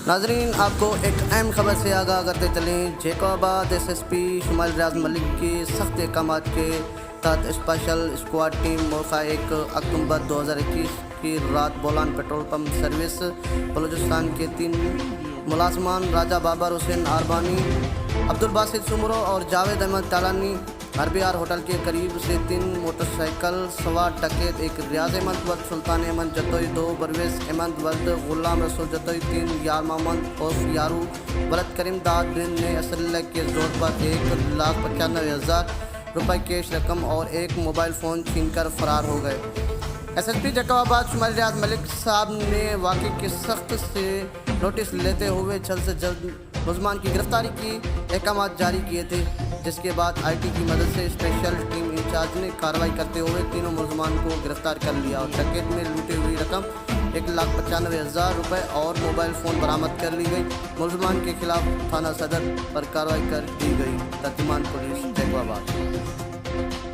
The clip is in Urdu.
ناظرین، آپ کو ایک اہم خبر سے آگاہ کرتے چلیں۔ جیکوباد ایس ایس پی شمال ریاض ملک کی سخت احکامات کے تحت اسپیشل اسکواڈ ٹیم موقع 1 اکتوبر 2021 کی رات Bolan petrol pump service Balochistan کے 3 ملازمان راجہ بابر حسین آربانی، عبدالباسط سمرو اور جاوید احمد تالانی RBR ہوٹل کے قریب سے 3 موٹر سائیکل سوار ڈکیت، ایک ریاض احمد ولد سلطان احمد جتوئی، 2 پرویز احمد ولد غلام رسول جتوئی، 3 یار محمد اوف یارو ولد کریم داد بن نے اسلحے کے زور پر 1,95,000 روپے کیش رقم اور ایک موبائل فون چھین کر فرار ہو گئے۔ SSP جیکوباد شمال ریاض ملک صاحب نے واقعے کی سخت سے نوٹس لیتے ہوئے جلد سے جلد ملزمان کی گرفتاری کی احکامات جاری کیے تھے، جس کے بعد IT کی مدد سے اسپیشل ٹیم انچارج نے کارروائی کرتے ہوئے تینوں ملزمان کو گرفتار کر لیا اور ڈکیت میں لوٹی ہوئی رقم 1,95,000 روپے اور موبائل فون برآمد کر لی گئی۔ ملزمان کے خلاف تھانہ صدر پر کارروائی کر دی گئی۔ ترجمان پولیس جیکوباد۔